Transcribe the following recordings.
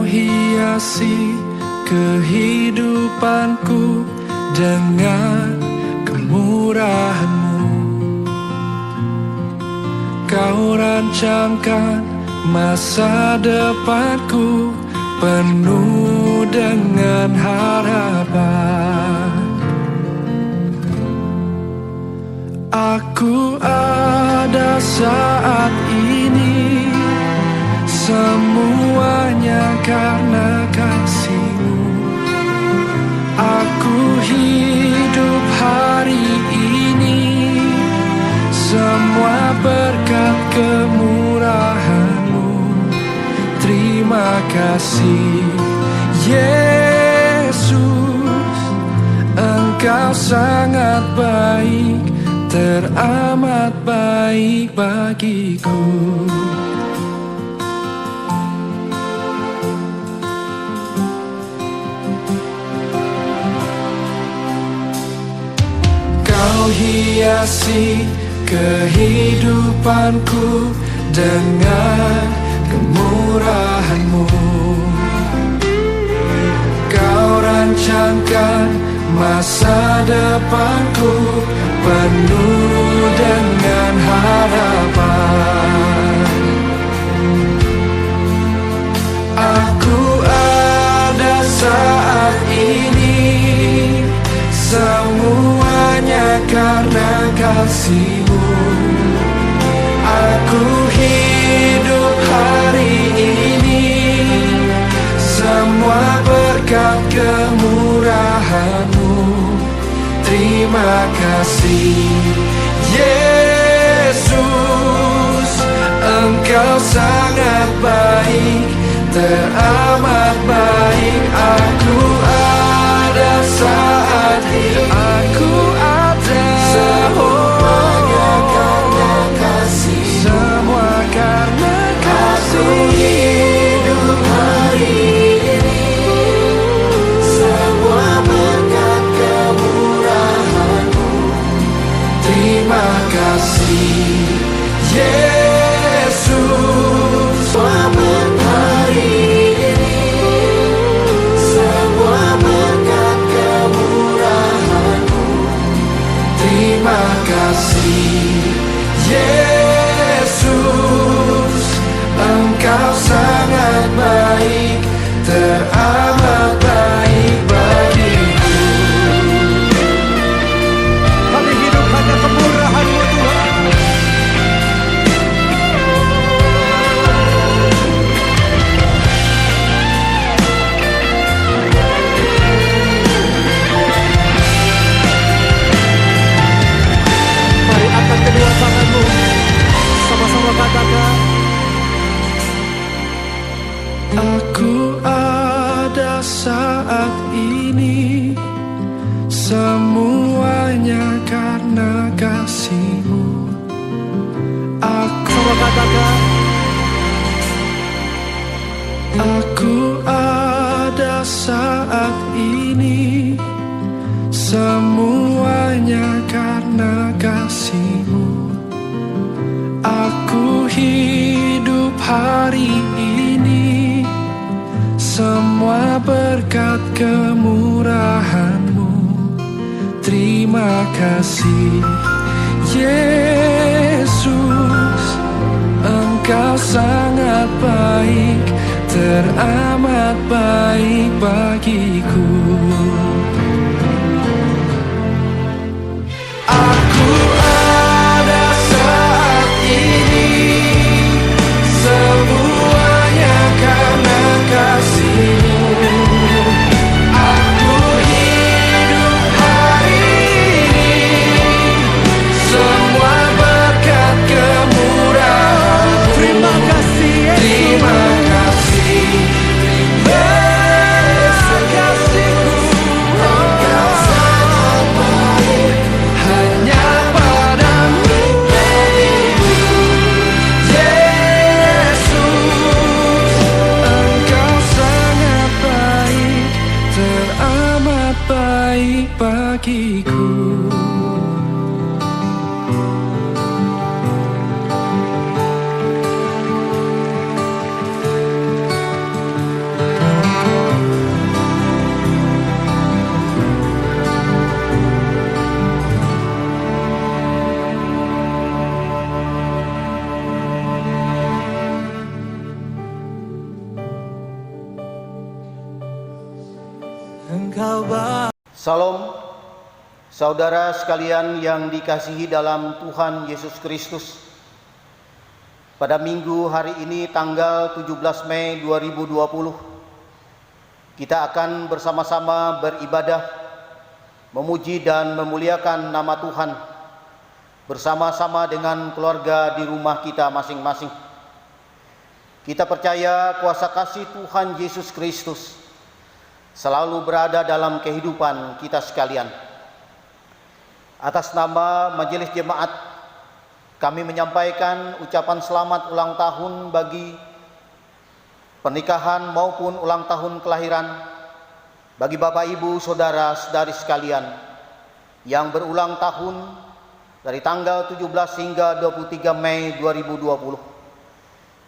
hiasi kehidupanku dengan kemurahan-Mu. Kau rancangkan masa depanku penuh dengan harapan. Aku ada saat ini, semuanya karena kasih-Mu. Aku hidup hari ini, semua berkat kemurahan-Mu. Terima kasih Yesus, Engkau sangat baik, teramat baik bagiku. Kau hiasi kehidupanku dengan kemurahan-Mu. Kau rancangkan masa depanku penuh dengan harapan. Aku ada saat ini, semuanya karena kasih-Mu. Aku hidup hari ini, semua berkat kemurahan-Mu. Terima kasih Yesus, Engkau sangat baik, teramat baik. Aku ada saat ini, aku ada, semuanya karena kasih, semua karena kasih. Aku hidup hari ini, semua berkat kemurahan-Mu. Terima kasih Yesus, selamat hari ini, semua berkat kemurahan-Mu. Terima kasih Yesus, Engkau sangat baik, teramat baik bagiku. Kami hidup hanya kemurahan-Mu Tuhan. Mari angkat kedua tangan-Mu, sama-sama katakan. Aku ada saat ini, semuanya karena kasih-Mu. Sama katakan. Aku ada saat ini, semuanya karena kasih-Mu. Aku hidup hari ini, semua berkat kemurahan-Mu. Terima kasih Yesus, Engkau sangat baik, teramat baik bagiku. Aku ada saat ini, semuanya karena kasih-Mu. Aku hidup hari ini, semua berkat kemurahan-Mu. Terima kasih Yesus. Terima kasih kasih-Mu. Engkau sangat baik, hanya padamu Yesus, Engkau sangat baik, teramat baik bagiku. Engkau Salam, saudara sekalian yang dikasihi dalam Tuhan Yesus Kristus. Pada minggu hari ini tanggal 17 Mei 2020, kita akan bersama-sama beribadah, memuji dan memuliakan nama Tuhan bersama-sama dengan keluarga di rumah kita masing-masing. Kita percaya kuasa kasih Tuhan Yesus Kristus selalu berada dalam kehidupan kita sekalian. Atas nama Majelis Jemaat, kami menyampaikan ucapan selamat ulang tahun bagi pernikahan maupun ulang tahun kelahiran bagi Bapak Ibu Saudara-saudari sekalian yang berulang tahun dari tanggal 17 hingga 23 Mei 2020.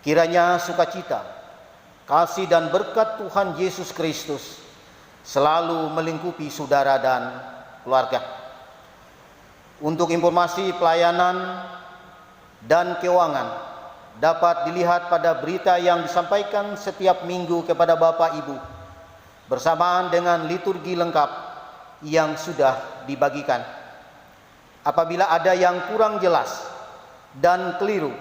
Kiranya sukacita, kasih dan berkat Tuhan Yesus Kristus selalu melingkupi saudara dan keluarga. Untuk informasi pelayanan dan keuangan dapat dilihat pada berita yang disampaikan setiap minggu kepada Bapak Ibu bersamaan dengan liturgi lengkap yang sudah dibagikan. Apabila ada yang kurang jelas dan keliru,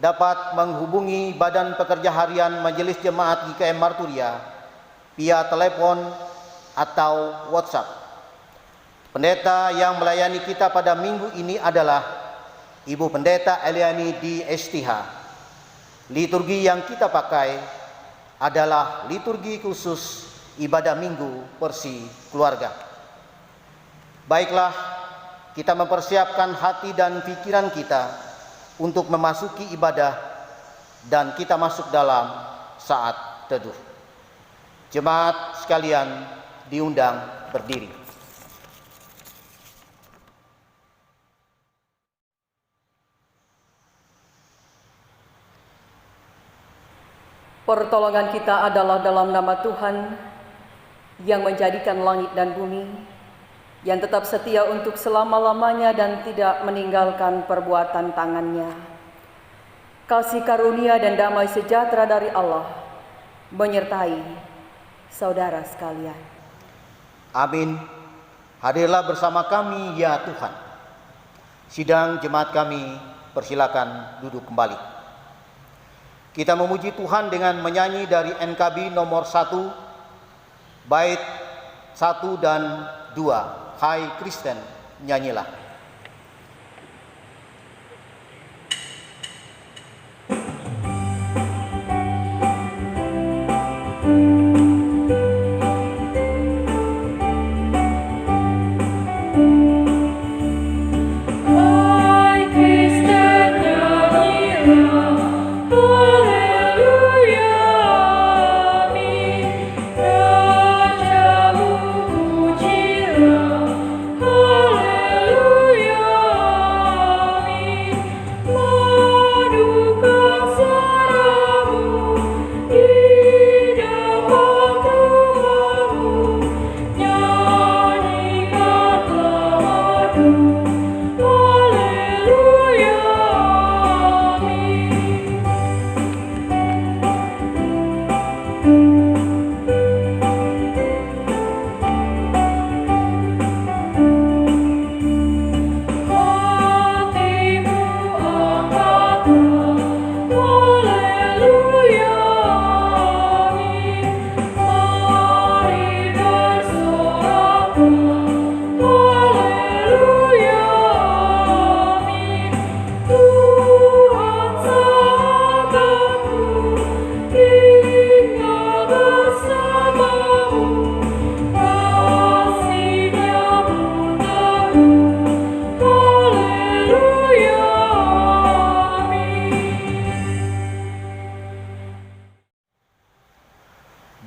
dapat menghubungi Badan Pekerja Harian Majelis Jemaat GKM Marturia via telepon atau WhatsApp. Pendeta yang melayani kita pada minggu ini adalah Ibu Pendeta Eliani di STH. Liturgi yang kita pakai adalah liturgi khusus ibadah minggu Persi Keluarga. Baiklah, kita mempersiapkan hati dan pikiran kita untuk memasuki ibadah dan kita masuk dalam saat teduh. Jemaat sekalian diundang berdiri. Pertolongan kita adalah dalam nama Tuhan yang menjadikan langit dan bumi, yang tetap setia untuk selama-lamanya dan tidak meninggalkan perbuatan tangannya. Kasih karunia dan damai sejahtera dari Allah menyertai saudara sekalian. Amin. Hadirlah bersama kami ya Tuhan. Sidang jemaat kami, persilakan duduk kembali. Kita memuji Tuhan dengan menyanyi dari NKB nomor 1, bait 1 dan 2. Hai Kristen, nyanyilah.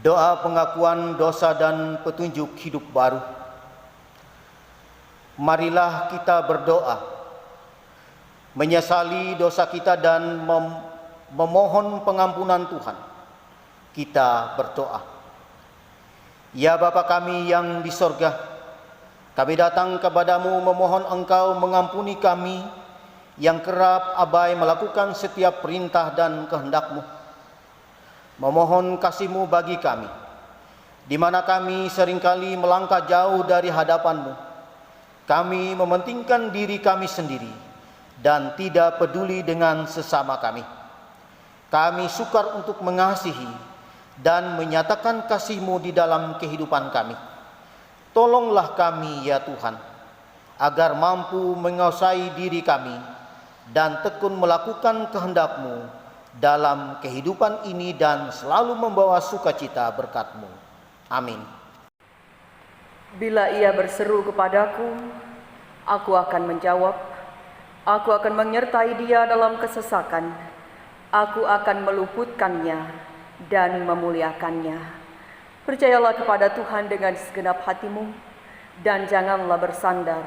Doa pengakuan dosa dan petunjuk hidup baru. Marilah kita berdoa, menyesali dosa kita dan memohon pengampunan Tuhan. Kita berdoa. Ya Bapa kami yang di sorga, kami datang kepadamu memohon Engkau mengampuni kami yang kerap abai melakukan setiap perintah dan kehendak-Mu. Memohon kasih-Mu bagi kami, di mana kami seringkali melangkah jauh dari hadapan-Mu. Kami mementingkan diri kami sendiri dan tidak peduli dengan sesama kami. Kami sukar untuk mengasihi dan menyatakan kasih-Mu di dalam kehidupan kami. Tolonglah kami ya Tuhan, agar mampu menguasai diri kami dan tekun melakukan kehendak-Mu dalam kehidupan ini dan selalu membawa sukacita berkat-Mu. Amin. Bila ia berseru kepadaku, aku akan menjawab. Aku akan menyertai dia dalam kesesakan. Aku akan meluputkannya dan memuliakannya. Percayalah kepada Tuhan dengan segenap hatimu, dan janganlah bersandar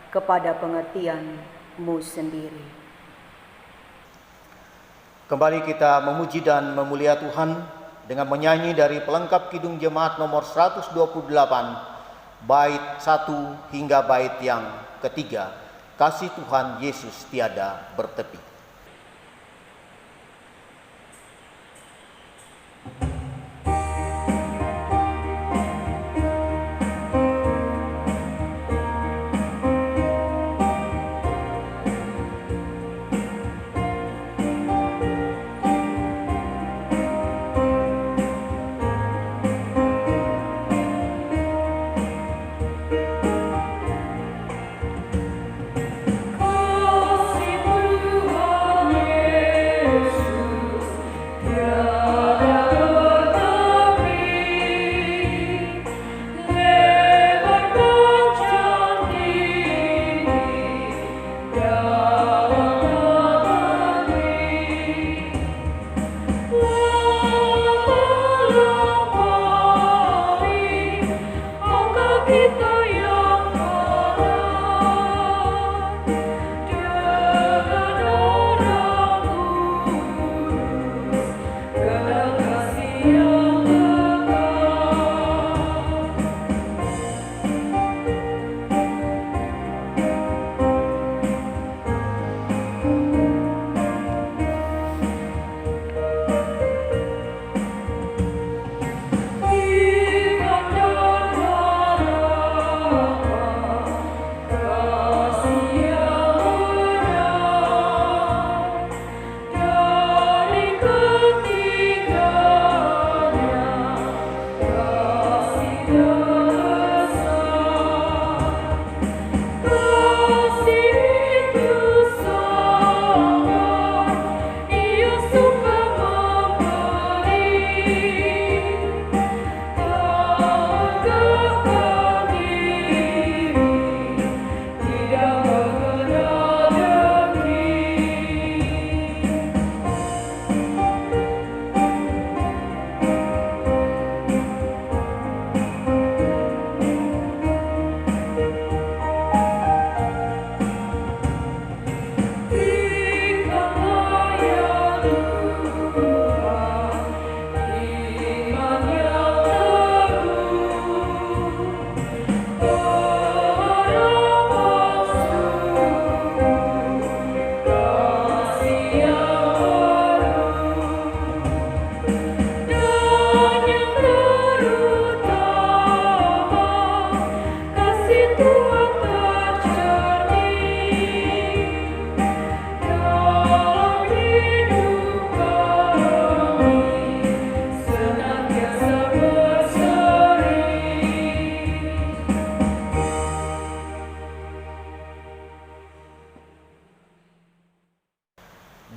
kepada pengertian-Mu sendiri. Kembali kita memuji dan memulia Tuhan dengan menyanyi dari pelengkap Kidung Jemaat nomor 128, bait 1 hingga bait yang ketiga, Kasih Tuhan Yesus tiada bertepi.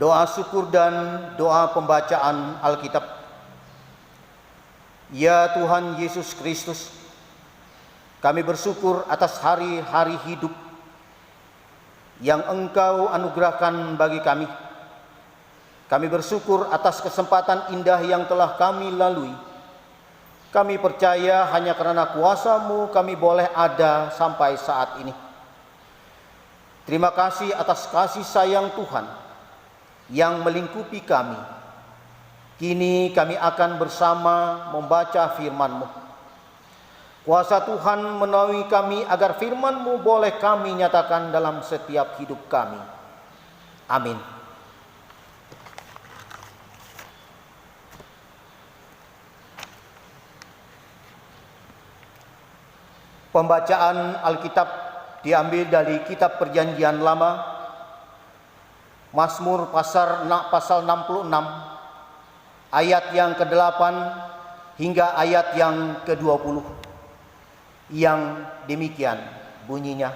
Doa syukur dan doa pembacaan Alkitab. Ya Tuhan Yesus Kristus, kami bersyukur atas hari-hari hidup yang Engkau anugerahkan bagi kami. Kami bersyukur atas kesempatan indah yang telah kami lalui. Kami percaya hanya karena kuasa-Mu kami boleh ada sampai saat ini. Terima kasih atas kasih sayang Tuhan yang melingkupi kami. Kini kami akan bersama membaca firman-Mu. Kuasa Tuhan menaungi kami agar firman-Mu boleh kami nyatakan dalam setiap hidup kami. Amin. Pembacaan Alkitab diambil dari kitab Perjanjian Lama, Mazmur pasal 66 ayat yang ke-8 hingga ayat yang ke-20, yang demikian bunyinya.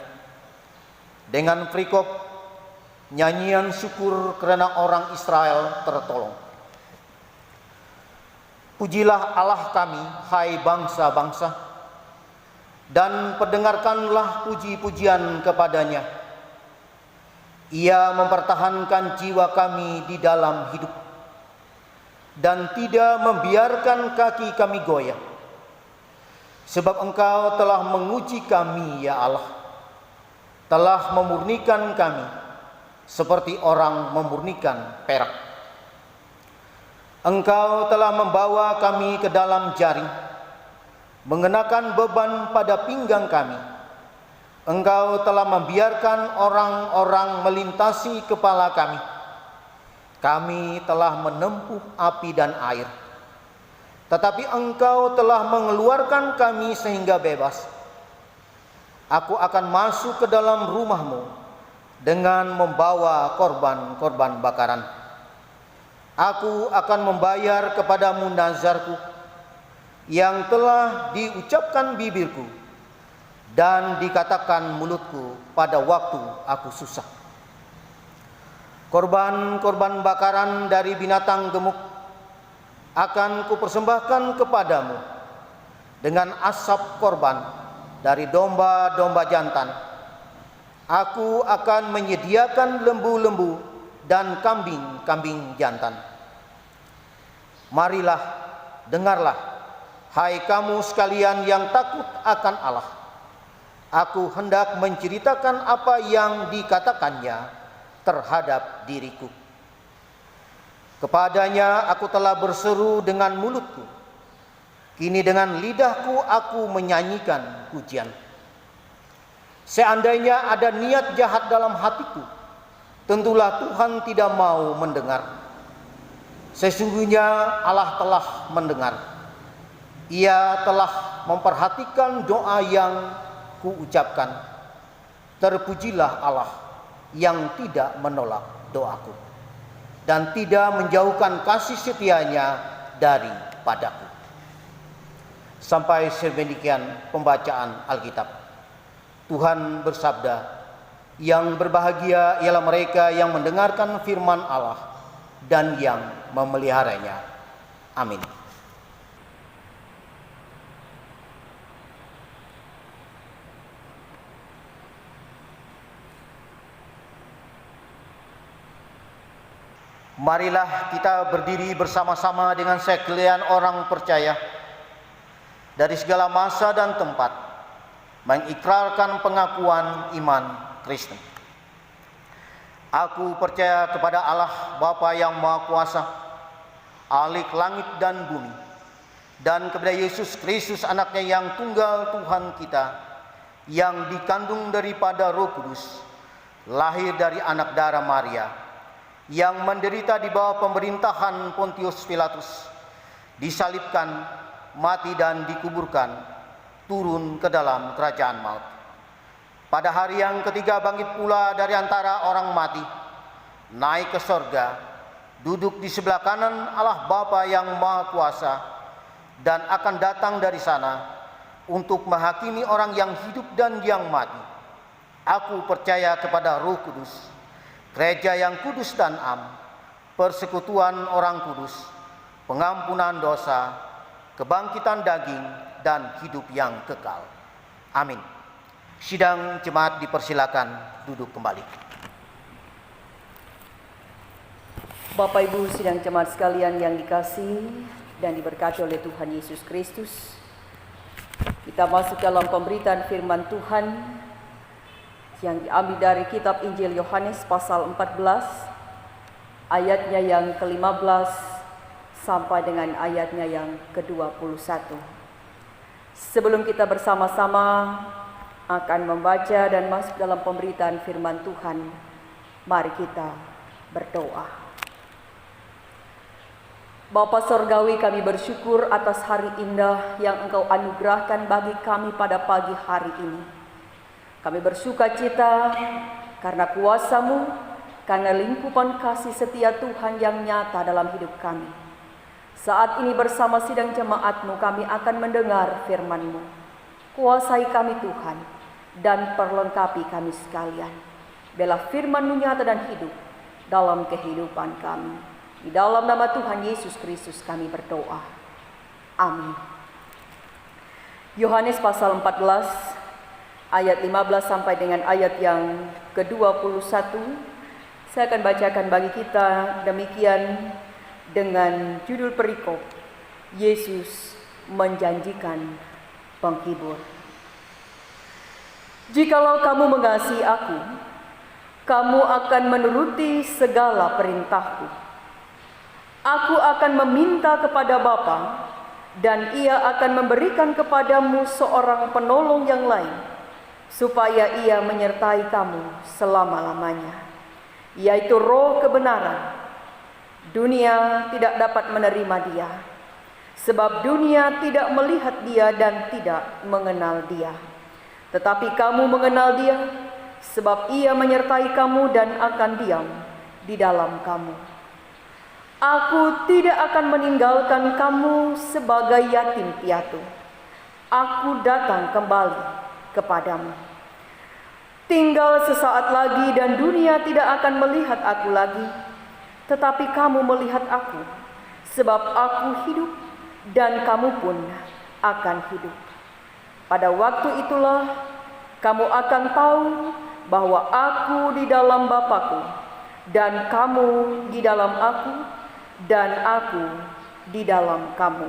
Dengan perikop nyanyian syukur karena orang Israel tertolong. Pujilah Allah kami, hai bangsa-bangsa, dan pendengarkanlah puji-pujian kepadanya. Ia mempertahankan jiwa kami di dalam hidup, dan tidak membiarkan kaki kami goyah. Sebab Engkau telah menguji kami, ya Allah, telah memurnikan kami seperti orang memurnikan perak. Engkau telah membawa kami ke dalam jaring, mengenakan beban pada pinggang kami. Engkau telah membiarkan orang-orang melintasi kepala kami. Kami telah menempuh api dan air, tetapi Engkau telah mengeluarkan kami sehingga bebas. Aku akan masuk ke dalam rumah-Mu dengan membawa korban-korban bakaran. Aku akan membayar kepadamu nazarku yang telah diucapkan bibirku dan dikatakan mulutku pada waktu aku susah. Korban-korban bakaran dari binatang gemuk akan kupersembahkan kepadamu dengan asap korban dari domba-domba jantan. Aku akan menyediakan lembu-lembu dan kambing-kambing jantan. Marilah, dengarlah, hai kamu sekalian yang takut akan Allah. Aku hendak menceritakan apa yang dikatakannya terhadap diriku. Kepadanya aku telah berseru dengan mulutku. Kini dengan lidahku aku menyanyikan pujian. Seandainya ada niat jahat dalam hatiku, tentulah Tuhan tidak mau mendengar. Sesungguhnya Allah telah mendengar. Ia telah memperhatikan doa yang kuucapkan. Terpujilah Allah yang tidak menolak doaku dan tidak menjauhkan kasih setianya daripadaku. Sampai sedemikian pembacaan Alkitab. Tuhan bersabda, yang berbahagia ialah mereka yang mendengarkan firman Allah dan yang memeliharanya. Amin. Marilah kita berdiri bersama-sama dengan sekalian orang percaya dari segala masa dan tempat, mengikrarkan pengakuan iman Kristen. Aku percaya kepada Allah Bapa yang Maha Kuasa, Alik langit dan bumi, dan kepada Yesus Kristus anaknya yang tunggal Tuhan kita, yang dikandung daripada Roh Kudus, lahir dari anak darah Maria, yang menderita di bawah pemerintahan Pontius Pilatus, disalibkan, mati dan dikuburkan, turun ke dalam kerajaan maut. Pada hari yang ketiga bangkit pula dari antara orang mati, naik ke sorga, duduk di sebelah kanan Allah Bapa yang Maha Kuasa, dan akan datang dari sana untuk menghakimi orang yang hidup dan yang mati. Aku percaya kepada Roh Kudus, gereja yang kudus dan am, persekutuan orang kudus, pengampunan dosa, kebangkitan daging, dan hidup yang kekal. Amin. Sidang jemaat dipersilakan duduk kembali. Bapak Ibu sidang jemaat sekalian yang dikasihi dan diberkati oleh Tuhan Yesus Kristus, kita masuk dalam pemberitaan firman Tuhan yang diambil dari kitab Injil Yohanes pasal 14 ayatnya yang ke-15 sampai dengan ayatnya yang ke-21. Sebelum kita bersama-sama akan membaca dan masuk dalam pemberitaan firman Tuhan, mari kita berdoa. Bapa Sorgawi, kami bersyukur atas hari indah yang Engkau anugerahkan bagi kami pada pagi hari ini. Kami bersuka cita karena kuasa-Mu, karena lingkupan kasih setia Tuhan yang nyata dalam hidup kami. Saat ini bersama sidang jemaat-Mu kami akan mendengar firman-Mu. Kuasai kami Tuhan dan perlengkapi kami sekalian. Biarlah firman-Mu nyata dan hidup dalam kehidupan kami. Di dalam nama Tuhan Yesus Kristus kami berdoa. Amin. Yohanes pasal 14 ayat 15 sampai dengan ayat yang ke-21. Saya akan bacakan bagi kita demikian dengan judul perikop, Yesus menjanjikan penghibur. Jikalau kamu mengasihi aku, kamu akan menuruti segala perintahku. Aku akan meminta kepada Bapa, dan Ia akan memberikan kepadamu seorang penolong yang lain, supaya Ia menyertai kamu selama-lamanya, yaitu Roh kebenaran. Dunia tidak dapat menerima Dia, sebab dunia tidak melihat Dia dan tidak mengenal Dia. Tetapi kamu mengenal Dia, sebab Ia menyertai kamu dan akan diam di dalam kamu. Aku tidak akan meninggalkan kamu sebagai yatim piatu. Aku datang kembali kepadamu. Tinggal sesaat lagi dan dunia tidak akan melihat aku lagi, tetapi kamu melihat aku, sebab aku hidup dan kamu pun akan hidup. Pada waktu itulah kamu akan tahu bahwa aku di dalam Bapa-Ku, dan kamu di dalam aku, dan aku di dalam kamu.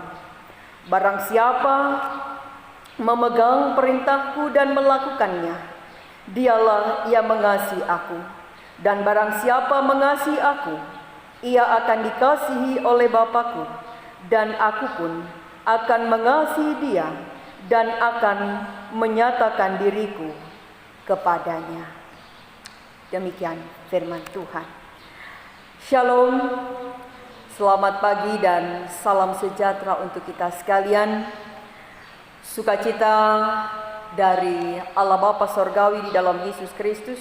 Barang siapa memegang perintahku dan melakukannya, dialah yang mengasihi aku. Dan barang siapa mengasihi aku, ia akan dikasihi oleh Bapa-Ku, dan aku pun akan mengasihi dia dan akan menyatakan diriku kepadanya. Demikian firman Tuhan. Shalom. Selamat pagi dan salam sejahtera untuk kita sekalian. Sukacita dari Allah Bapa Sorgawi di dalam Yesus Kristus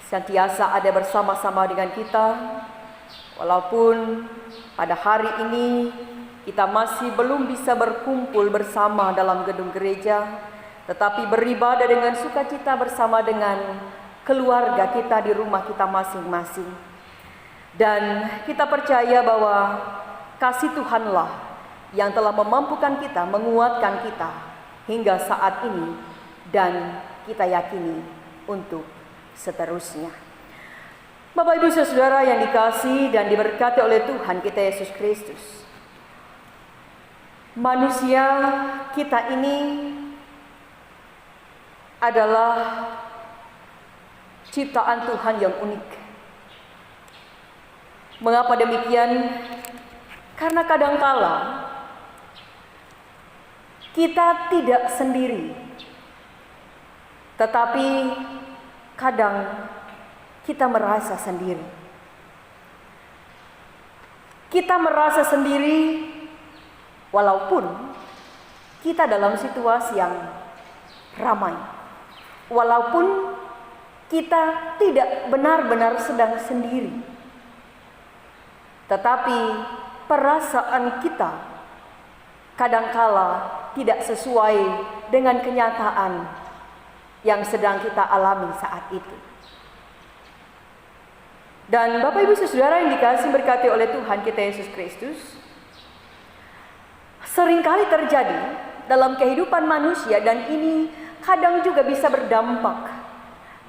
senantiasa ada bersama-sama dengan kita. Walaupun pada hari ini kita masih belum bisa berkumpul bersama dalam gedung gereja, tetapi beribadah dengan sukacita bersama dengan keluarga kita di rumah kita masing-masing. Dan kita percaya bahwa kasih Tuhanlah yang telah memampukan kita, menguatkan kita hingga saat ini, dan kita yakini untuk seterusnya. Bapak Ibu Saudara yang dikasihi dan diberkati oleh Tuhan kita Yesus Kristus, manusia kita ini adalah ciptaan Tuhan yang unik. Mengapa demikian? Karena kadangkala kita tidak sendiri, tetapi kadang kita merasa sendiri. Kita merasa sendiri walaupun kita dalam situasi yang ramai, walaupun kita tidak benar-benar sedang sendiri. Tetapi perasaan kita kadangkala tidak sesuai dengan kenyataan yang sedang kita alami saat itu. Dan Bapak Ibu Saudara yang dikasihi berkati oleh Tuhan kita Yesus Kristus, seringkali terjadi dalam kehidupan manusia, dan ini kadang juga bisa berdampak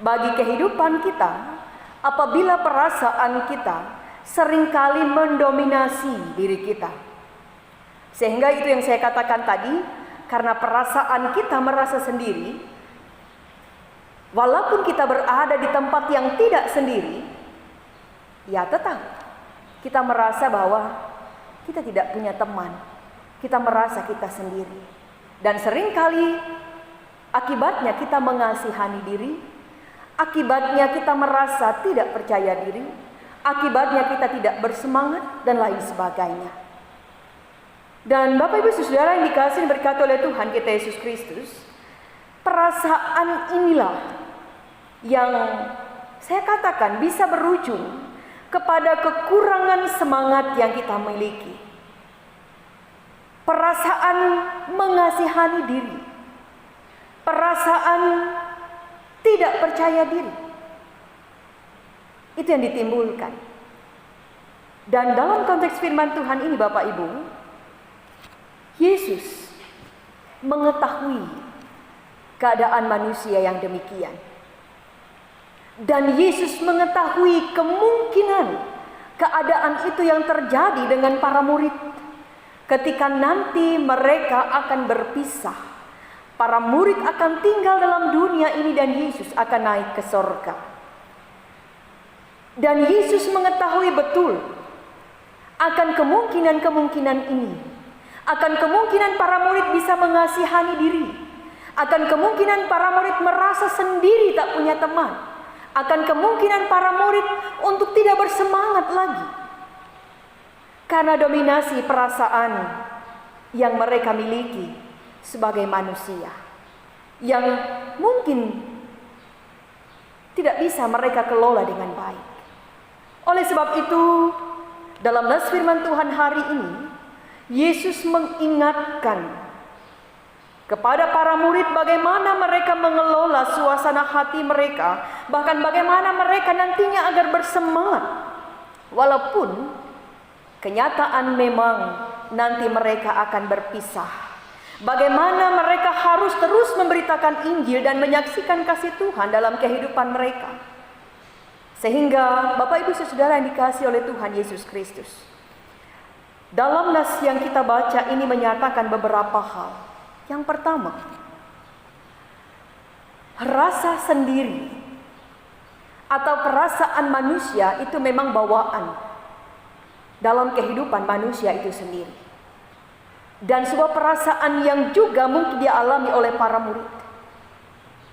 bagi kehidupan kita apabila perasaan kita seringkali mendominasi diri kita. Sehingga itu yang saya katakan tadi, karena perasaan kita merasa sendiri, walaupun kita berada di tempat yang tidak sendiri, ya tetap kita merasa bahwa kita tidak punya teman. Kita merasa kita sendiri. Dan seringkali akibatnya kita mengasihani diri, akibatnya kita merasa tidak percaya diri, akibatnya kita tidak bersemangat dan lain sebagainya. Dan Bapak Ibu Saudara yang dikasihi dan berkati oleh Tuhan kita Yesus Kristus, perasaan inilah yang saya katakan bisa berujung kepada kekurangan semangat yang kita miliki. Perasaan mengasihani diri, perasaan tidak percaya diri, itu yang ditimbulkan. Dan dalam konteks firman Tuhan ini Bapak Ibu, Yesus mengetahui keadaan manusia yang demikian. Dan Yesus mengetahui kemungkinan keadaan itu yang terjadi dengan para murid. Ketika nanti mereka akan berpisah, para murid akan tinggal dalam dunia ini dan Yesus akan naik ke sorga. Dan Yesus mengetahui betul akan kemungkinan-kemungkinan ini. Akan kemungkinan para murid bisa mengasihani diri. Akan kemungkinan para murid merasa sendiri tak punya teman. Akan kemungkinan para murid untuk tidak bersemangat lagi. Karena dominasi perasaan yang mereka miliki sebagai manusia. Yang mungkin tidak bisa mereka kelola dengan baik. Oleh sebab itu, dalam nas firman Tuhan hari ini, Yesus mengingatkan kepada para murid bagaimana mereka mengelola suasana hati mereka, bahkan bagaimana mereka nantinya agar bersemangat. Walaupun kenyataan memang nanti mereka akan berpisah. Bagaimana mereka harus terus memberitakan Injil dan menyaksikan kasih Tuhan dalam kehidupan mereka. Sehingga Bapak Ibu Saudara yang dikasihi oleh Tuhan Yesus Kristus, dalam nas yang kita baca ini menyatakan beberapa hal. Yang pertama, rasa sendiri atau perasaan manusia itu memang bawaan dalam kehidupan manusia itu sendiri. Dan sebuah perasaan yang juga mungkin dialami oleh para murid.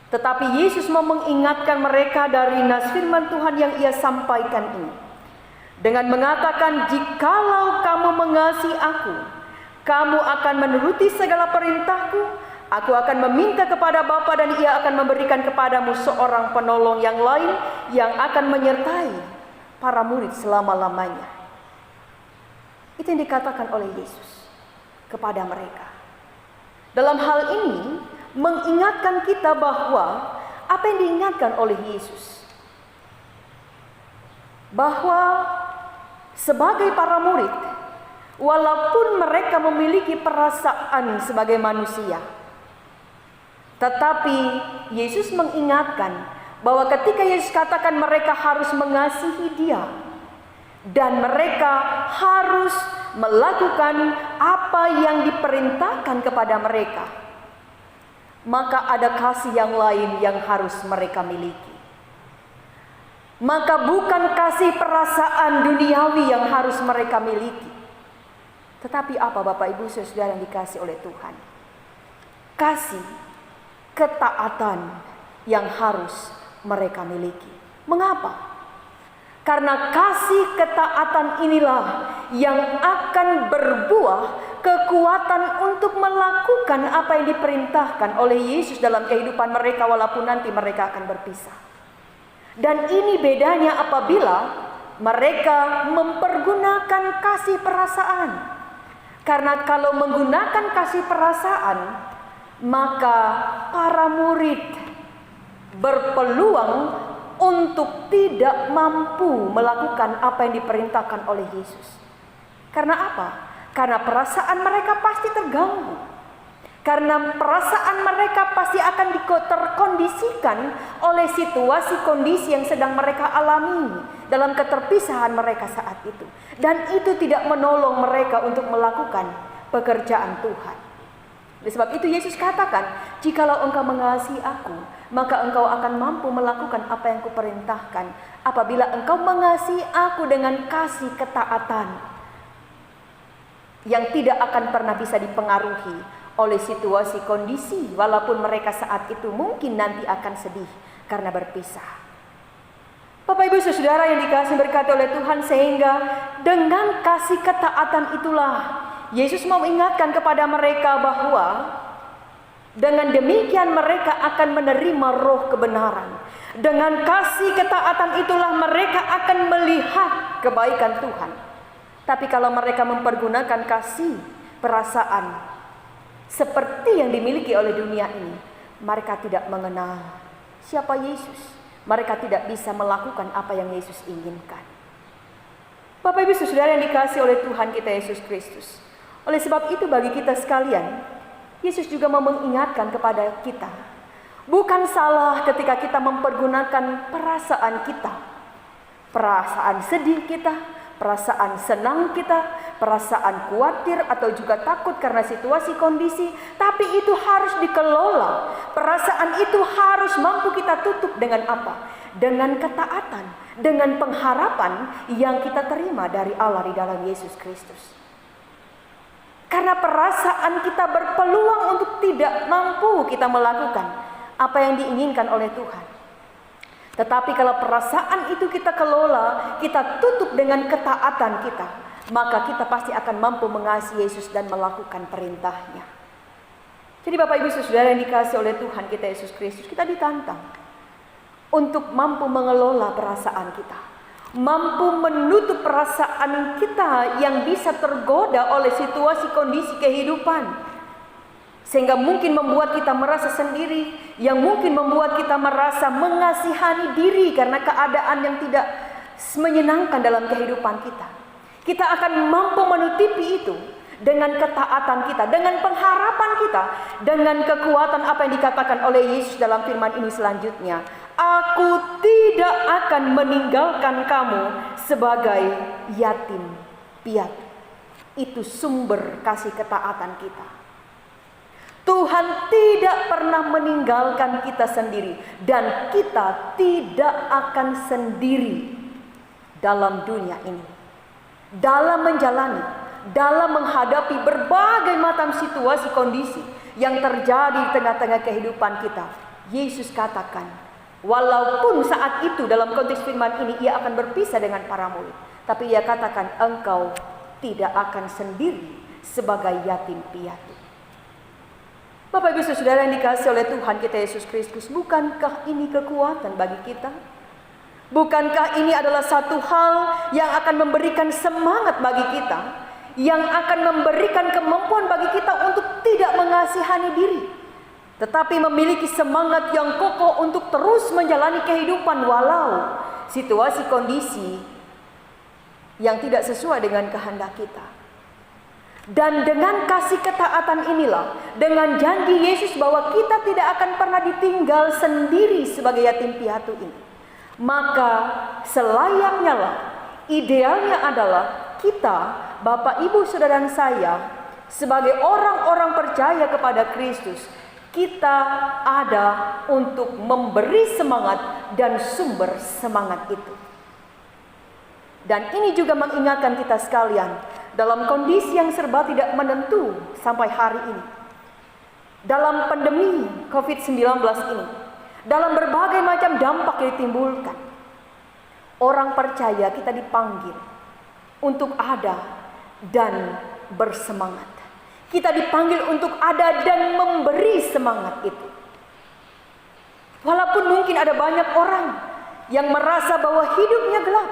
Tetapi Yesus mau mengingatkan mereka dari nas firman Tuhan yang ia sampaikan ini. Dengan mengatakan, jikalau kamu mengasihi aku, kamu akan menuruti segala perintahku, aku akan meminta kepada Bapa dan ia akan memberikan kepadamu seorang penolong yang lain yang akan menyertai para murid selama-lamanya. Itu yang dikatakan oleh Yesus kepada mereka. Dalam hal ini mengingatkan kita bahwa apa yang diingatkan oleh Yesus, bahwa sebagai para murid, walaupun mereka memiliki perasaan sebagai manusia, tetapi Yesus mengingatkan bahwa ketika Yesus katakan mereka harus mengasihi Dia dan mereka harus melakukan apa yang diperintahkan kepada mereka, maka ada kasih yang lain yang harus mereka miliki. Maka bukan kasih perasaan duniawi yang harus mereka miliki, tetapi apa Bapak Ibu Saudara yang dikasihi oleh Tuhan? Kasih ketaatan yang harus mereka miliki. Mengapa? Karena kasih ketaatan inilah yang akan berbuah kekuatan untuk melakukan apa yang diperintahkan oleh Yesus dalam kehidupan mereka walaupun nanti mereka akan berpisah. Dan ini bedanya apabila mereka mempergunakan kasih perasaan. Karena kalau menggunakan kasih perasaan, maka para murid berpeluang untuk tidak mampu melakukan apa yang diperintahkan oleh Yesus. Karena apa? Karena perasaan mereka pasti terganggu. Karena perasaan mereka pasti akan terkondisikan oleh situasi kondisi yang sedang mereka alami dalam keterpisahan mereka saat itu. Dan itu tidak menolong mereka untuk melakukan pekerjaan Tuhan. Oleh sebab itu Yesus katakan, jikalau engkau mengasihi aku, maka engkau akan mampu melakukan apa yang kuperintahkan. Apabila engkau mengasihi aku dengan kasih ketaatan yang tidak akan pernah bisa dipengaruhi oleh situasi kondisi, walaupun mereka saat itu mungkin nanti akan sedih karena berpisah. Bapak Ibu Saudara yang dikasihi berkati oleh Tuhan, sehingga dengan kasih ketaatan itulah Yesus mau ingatkan kepada mereka bahwa dengan demikian mereka akan menerima roh kebenaran. Dengan kasih ketaatan itulah mereka akan melihat kebaikan Tuhan. Tapi kalau mereka mempergunakan kasih, perasaan seperti yang dimiliki oleh dunia ini, mereka tidak mengenal siapa Yesus. Mereka tidak bisa melakukan apa yang Yesus inginkan. Bapak Ibu Saudara yang dikasihi oleh Tuhan kita Yesus Kristus. Oleh sebab itu bagi kita sekalian, Yesus juga mau mengingatkan kepada kita, bukan salah ketika kita mempergunakan perasaan kita, perasaan sedih kita, perasaan senang kita, perasaan khawatir atau juga takut karena situasi kondisi, tapi itu harus dikelola. Perasaan itu harus mampu kita tutup dengan apa? Dengan ketaatan, dengan pengharapan yang kita terima dari Allah di dalam Yesus Kristus. Karena perasaan kita berpeluang untuk tidak mampu kita melakukan apa yang diinginkan oleh Tuhan. Tetapi kalau perasaan itu kita kelola, kita tutup dengan ketaatan kita, maka kita pasti akan mampu mengasihi Yesus dan melakukan perintahnya. Jadi Bapak Ibu Saudara yang dikasihi oleh Tuhan kita Yesus Kristus, kita ditantang untuk mampu mengelola perasaan kita, mampu menutup perasaan kita yang bisa tergoda oleh situasi kondisi kehidupan, sehingga mungkin membuat kita merasa sendiri, yang mungkin membuat kita merasa mengasihani diri karena keadaan yang tidak menyenangkan dalam kehidupan kita. Kita akan mampu menutupi itu dengan ketaatan kita, dengan pengharapan kita, dengan kekuatan apa yang dikatakan oleh Yesus dalam firman ini selanjutnya. Aku tidak akan meninggalkan kamu sebagai yatim piatu. Itu sumber kasih ketaatan kita. Tuhan tidak pernah meninggalkan kita sendiri, dan kita tidak akan sendiri dalam dunia ini. Dalam menjalani, dalam menghadapi berbagai macam situasi kondisi yang terjadi di tengah-tengah kehidupan kita, Yesus katakan, walaupun saat itu dalam konteks firman ini ia akan berpisah dengan para murid, tapi ia katakan engkau tidak akan sendiri sebagai yatim piatu. Bapak Ibu Saudara yang dikasihi oleh Tuhan kita Yesus Kristus, bukankah ini kekuatan bagi kita? Bukankah ini adalah satu hal yang akan memberikan semangat bagi kita, yang akan memberikan kemampuan bagi kita untuk tidak mengasihani diri, tetapi memiliki semangat yang kokoh untuk terus menjalani kehidupan walau situasi kondisi yang tidak sesuai dengan kehendak kita. Dan dengan kasih ketaatan inilah, dengan janji Yesus bahwa kita tidak akan pernah ditinggal sendiri sebagai yatim piatu ini, maka selayaknya lah, idealnya adalah kita, Bapak Ibu Saudara dan saya, sebagai orang-orang percaya kepada Kristus, kita ada untuk memberi semangat dan sumber semangat itu. Dan ini juga mengingatkan kita sekalian, dalam kondisi yang serba tidak menentu sampai hari ini, dalam pandemi COVID-19 ini, dalam berbagai macam dampak yang ditimbulkan, orang percaya kita dipanggil untuk ada dan bersemangat. Kita dipanggil untuk ada dan memberi semangat itu. Walaupun mungkin ada banyak orang yang merasa bahwa hidupnya gelap,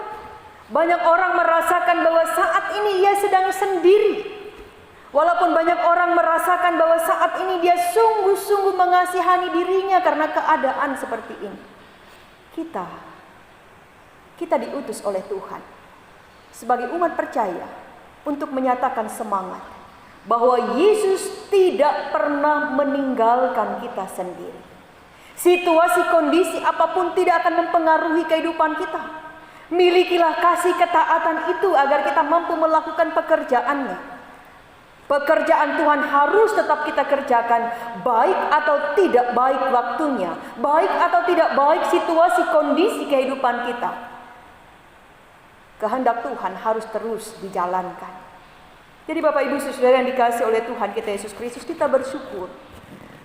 banyak orang merasakan bahwa saat ini ia sedang sendiri. Walaupun banyak orang merasakan bahwa saat ini dia sungguh-sungguh mengasihani dirinya karena keadaan seperti ini. Kita diutus oleh Tuhan sebagai umat percaya untuk menyatakan semangat bahwa Yesus tidak pernah meninggalkan kita sendiri. Situasi kondisi apapun tidak akan mempengaruhi kehidupan kita. Milikilah kasih ketaatan itu agar kita mampu melakukan pekerjaannya. Pekerjaan Tuhan harus tetap kita kerjakan, baik atau tidak baik waktunya, baik atau tidak baik situasi kondisi kehidupan kita. Kehendak Tuhan harus terus dijalankan. Jadi Bapak Ibu Saudara yang dikasihi oleh Tuhan kita Yesus Kristus, kita bersyukur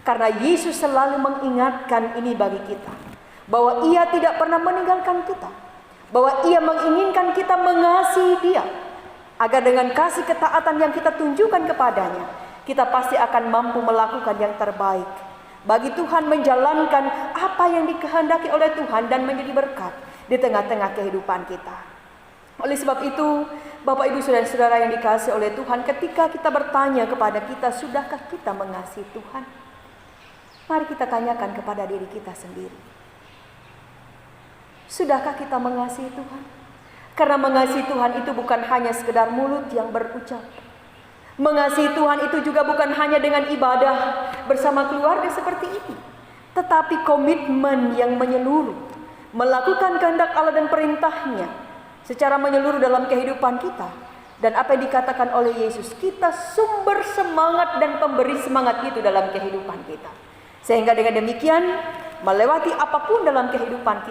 karena Yesus selalu mengingatkan ini bagi kita, bahwa Ia tidak pernah meninggalkan kita, bahwa Ia menginginkan kita mengasihi Dia, Agar dengan kasih ketaatan yang kita tunjukkan kepadanya, kita pasti akan mampu melakukan yang terbaik bagi Tuhan, menjalankan apa yang dikehendaki oleh Tuhan dan menjadi berkat di tengah-tengah kehidupan kita. Oleh sebab itu, Bapak Ibu Saudara-saudara yang dikasihi oleh Tuhan, ketika kita bertanya kepada kita, sudahkah kita mengasihi Tuhan? Mari kita tanyakan kepada diri kita sendiri. Sudahkah kita mengasihi Tuhan? Karena mengasihi Tuhan itu bukan hanya sekedar mulut yang berucap. Mengasihi Tuhan itu juga bukan hanya dengan ibadah bersama keluarga seperti ini, tetapi komitmen yang menyeluruh, melakukan kehendak Allah dan perintahnya secara menyeluruh dalam kehidupan kita. Dan apa yang dikatakan oleh Yesus, kita sumber semangat dan pemberi semangat itu dalam kehidupan kita. Sehingga dengan demikian, melewati apapun dalam kehidupan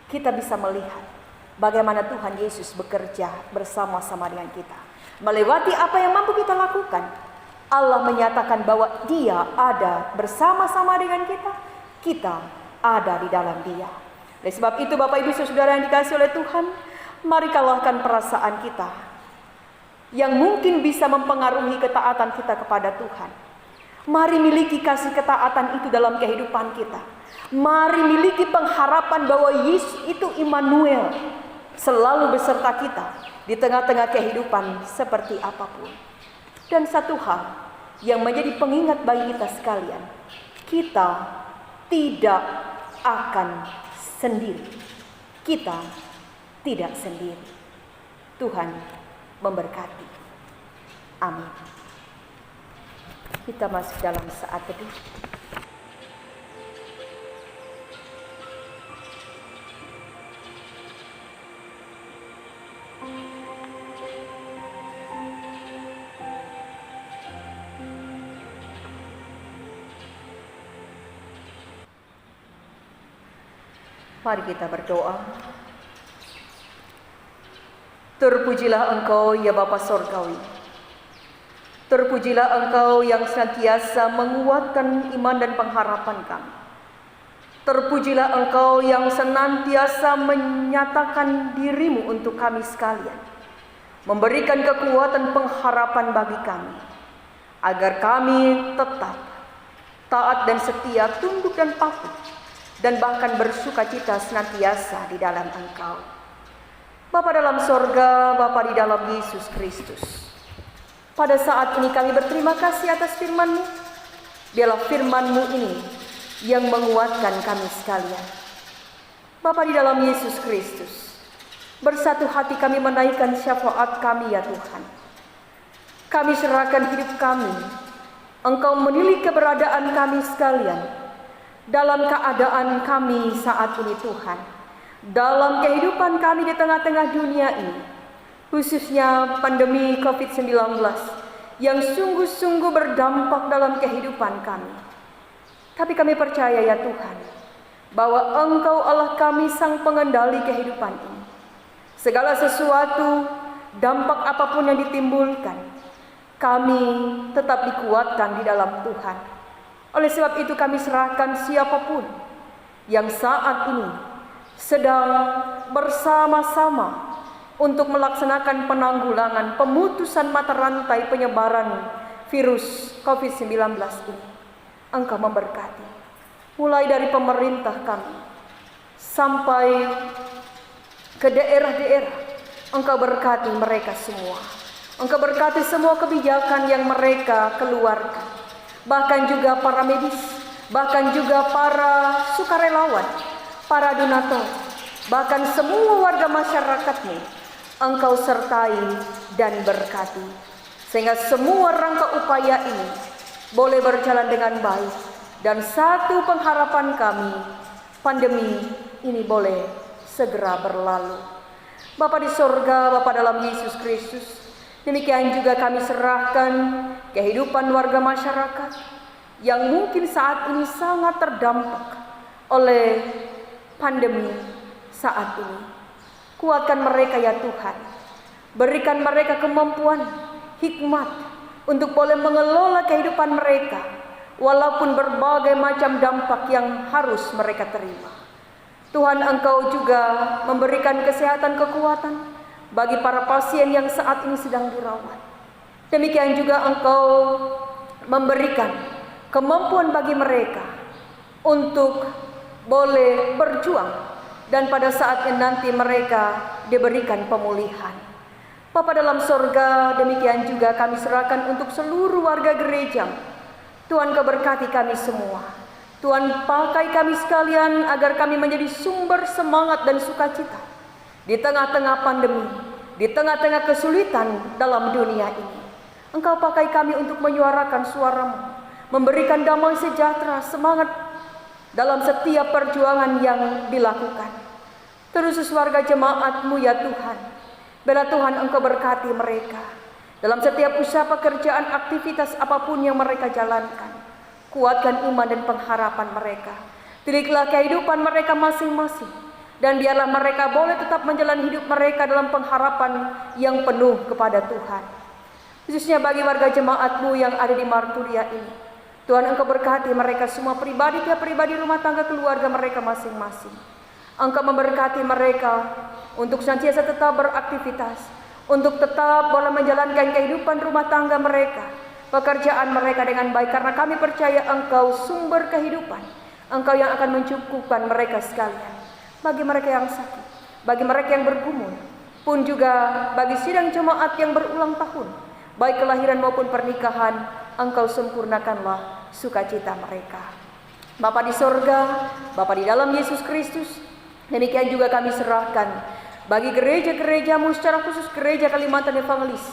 kita bisa melihat bagaimana Tuhan Yesus bekerja bersama-sama dengan kita. Melewati apa yang mampu kita lakukan, Allah menyatakan bahwa Dia ada bersama-sama dengan kita ada di dalam Dia. Oleh sebab itu, Bapak Ibu Saudara yang dikasihi oleh Tuhan, mari kalahkan perasaan kita yang mungkin bisa mempengaruhi ketaatan kita kepada Tuhan. Mari miliki kasih ketaatan itu dalam kehidupan kita. Mari miliki pengharapan bahwa Yesus itu Immanuel, selalu beserta kita di tengah-tengah kehidupan seperti apapun. Dan satu hal yang menjadi pengingat bagi kita sekalian, kita tidak akan sendiri. Kita tidak sendiri. Tuhan memberkati. Amin. Kita masuk dalam saat teduh. Mari kita berdoa. Terpujilah Engkau ya Bapa Sorgawi. Terpujilah Engkau yang senantiasa menguatkan iman dan pengharapan kami. Terpujilah Engkau yang senantiasa menyatakan dirimu untuk kami sekalian, memberikan kekuatan pengharapan bagi kami, agar kami tetap taat dan setia, tunduk dan patuh, dan bahkan bersuka cita senantiasa di dalam Engkau. Bapa dalam sorga, Bapa di dalam Yesus Kristus, pada saat ini kami berterima kasih atas firman-Mu. Biarlah firman-Mu ini yang menguatkan kami sekalian. Bapa di dalam Yesus Kristus, bersatu hati kami menaikkan syafaat kami ya Tuhan. Kami serahkan hidup kami, Engkau menilik keberadaan kami sekalian dalam keadaan kami saat ini Tuhan, dalam kehidupan kami di tengah-tengah dunia ini, khususnya pandemi COVID-19 yang sungguh-sungguh berdampak dalam kehidupan kami. Tapi kami percaya ya Tuhan, bahwa Engkau Allah kami sang pengendali kehidupan ini. Segala sesuatu, dampak apapun yang ditimbulkan, kami tetap dikuatkan di dalam Tuhan. Oleh sebab itu kami serahkan siapapun yang saat ini sedang bersama-sama untuk melaksanakan penanggulangan pemutusan mata rantai penyebaran virus COVID-19 ini. Engkau memberkati, mulai dari pemerintah kami sampai ke daerah-daerah. Engkau berkati mereka semua. Engkau berkati semua kebijakan yang mereka keluarkan, bahkan juga para medis, bahkan juga para sukarelawan, para donatur, bahkan semua warga masyarakat-Mu. Engkau sertai dan berkati, sehingga semua rangka upaya ini boleh berjalan dengan baik. Dan satu pengharapan kami, pandemi ini boleh segera berlalu. Bapa di sorga, Bapa dalam Yesus Kristus, demikian juga kami serahkan kehidupan warga masyarakat yang mungkin saat ini sangat terdampak oleh pandemi saat ini. Kuatkan mereka ya Tuhan, berikan mereka kemampuan, hikmat untuk boleh mengelola kehidupan mereka, walaupun berbagai macam dampak yang harus mereka terima. Tuhan, Engkau juga memberikan kesehatan, kekuatan bagi para pasien yang saat ini sedang dirawat. Demikian juga Engkau memberikan kemampuan bagi mereka untuk boleh berjuang dan pada saatnya nanti mereka diberikan pemulihan. Bapa dalam sorga, demikian juga kami serahkan untuk seluruh warga gereja. Tuhan Kau berkati kami semua. Tuhan pakai kami sekalian agar kami menjadi sumber semangat dan sukacita di tengah-tengah pandemi, di tengah-tengah kesulitan dalam dunia ini. Engkau pakai kami untuk menyuarakan suara-Mu, memberikan damai sejahtera, semangat dalam setiap perjuangan yang dilakukan. Terus warga jemaat-Mu ya Tuhan, bela Tuhan Engkau berkati mereka dalam setiap usaha pekerjaan, aktivitas apapun yang mereka jalankan. Kuatkan iman dan pengharapan mereka. Pilihlah kehidupan mereka masing-masing, dan biarlah mereka boleh tetap menjalani hidup mereka dalam pengharapan yang penuh kepada Tuhan. Khususnya bagi warga jemaat-Mu yang ada di Marturia ini, Tuhan Engkau berkati mereka semua pribadi, tiap pribadi, rumah tangga, keluarga mereka masing-masing. Engkau memberkati mereka untuk senantiasa tetap beraktivitas, untuk tetap boleh menjalankan kehidupan rumah tangga mereka, pekerjaan mereka dengan baik, karena kami percaya Engkau sumber kehidupan. Engkau yang akan mencukupkan mereka sekalian. Bagi mereka yang sakit, bagi mereka yang bergumul, pun juga bagi sidang jemaat yang berulang tahun, baik kelahiran maupun pernikahan, Engkau sempurnakanlah sukacita mereka. Bapa di sorga, Bapa di dalam Yesus Kristus, demikian juga kami serahkan bagi gereja-gereja-Mu, secara khusus gereja Kalimantan Evangelis,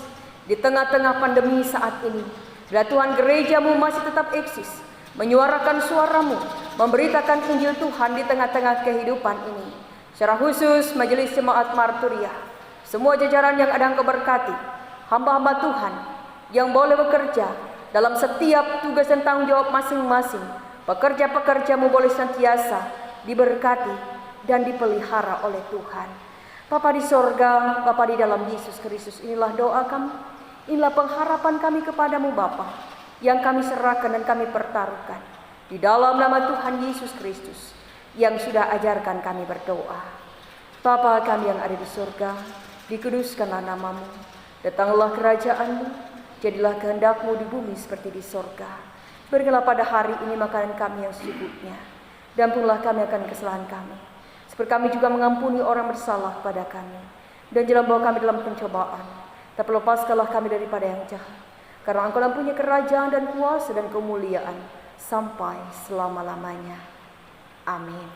di tengah-tengah pandemi saat ini. Bila Tuhan gereja-Mu masih tetap eksis, menyuarakan suara-Mu, memberitakan Injil Tuhan di tengah-tengah kehidupan ini. Secara khusus majelis jemaat Marturia, semua jajaran yang ada Engkau berkati, hamba-hamba Tuhan yang boleh bekerja dalam setiap tugas dan tanggung jawab masing-masing. Pekerja-pekerja-Mu boleh senantiasa diberkati dan dipelihara oleh Tuhan. Bapa di sorga, Bapa di dalam Yesus Kristus, inilah doa kami, inilah pengharapan kami kepadamu Bapa, yang kami serahkan dan kami pertaruhkan di dalam nama Tuhan Yesus Kristus yang sudah ajarkan kami berdoa. Bapa kami yang ada di surga, dikuduskanlah nama-Mu, datanglah kerajaan-Mu, jadilah kehendak-Mu di bumi seperti di surga. Berikanlah pada hari ini makanan kami yang secukupnya, dan ampunilah kami akan kesalahan kami, seperti kami juga mengampuni orang bersalah kepada kami. Dan jangan bawa kami dalam pencobaan, tapi lepaskanlah kami daripada yang jahat. Karena Engkau mempunyai kerajaan dan kuasa dan kemuliaan sampai selama-lamanya. Amin.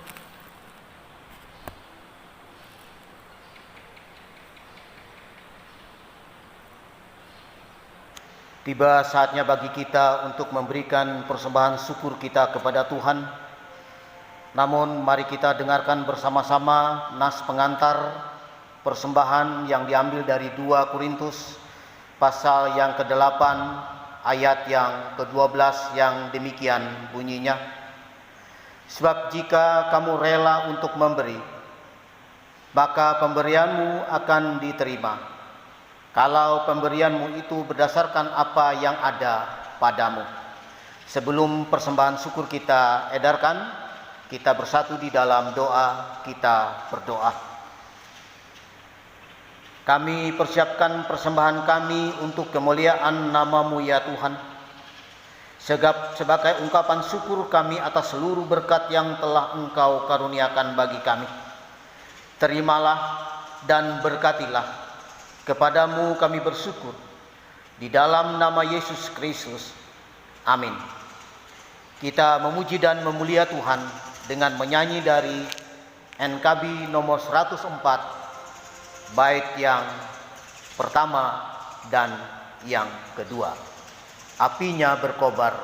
Tiba saatnya bagi kita untuk memberikan persembahan syukur kita kepada Tuhan. Namun mari kita dengarkan bersama-sama nas pengantar persembahan yang diambil dari 2 Korintus pasal yang ke-8 ayat yang ke-12 yang demikian bunyinya. Sebab jika kamu rela untuk memberi, maka pemberianmu akan diterima. Kalau pemberianmu itu berdasarkan apa yang ada padamu. Sebelum persembahan syukur kita edarkan, kita bersatu di dalam doa, kita berdoa. Kami persiapkan persembahan kami untuk kemuliaan nama-Mu ya Tuhan. Sebagai ungkapan syukur kami atas seluruh berkat yang telah Engkau karuniakan bagi kami. Terimalah dan berkatilah. Kepadamu kami bersyukur. Di dalam nama Yesus Kristus. Amin. Kita memuji dan memulia Tuhan dengan menyanyi dari NKB nomor 104. Bait yang pertama dan yang kedua. Apinya berkobar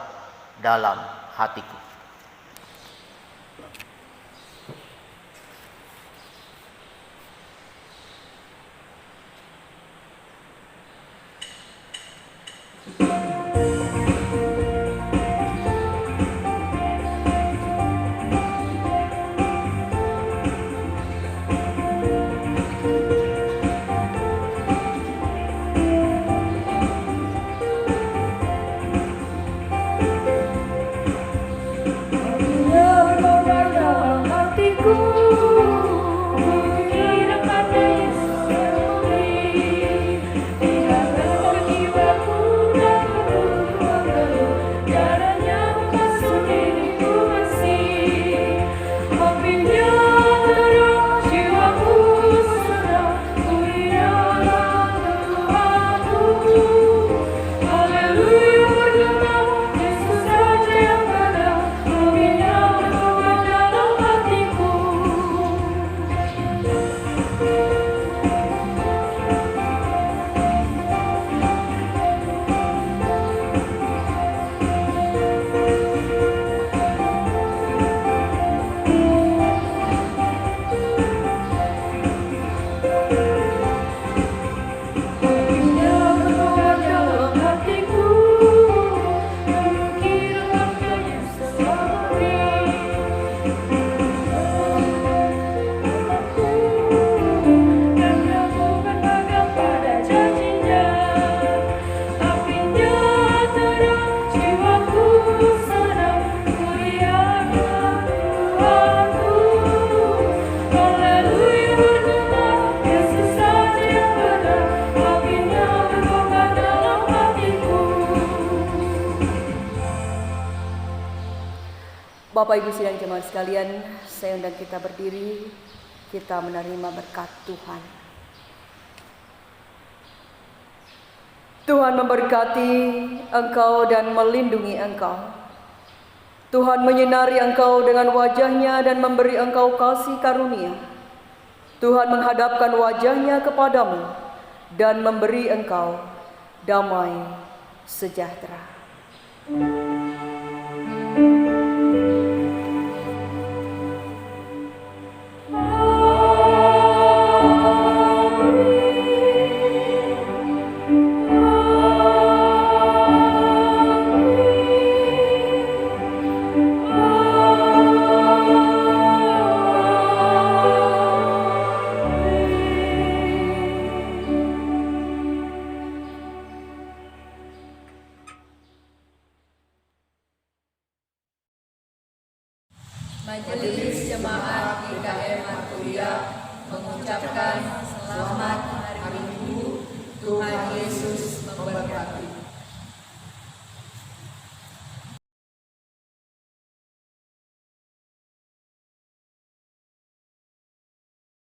dalam hatiku. Bapak Ibu sidang jemaat sekalian, saya undang kita berdiri, kita menerima berkat Tuhan. Tuhan memberkati engkau dan melindungi engkau. Tuhan menyinari engkau dengan wajah-Nya dan memberi engkau kasih karunia. Tuhan menghadapkan wajah-Nya kepadamu dan memberi engkau damai sejahtera. Majelis Jemaat GKM Markuria mengucapkan selamat hari Minggu. Tuhan Yesus memberkati.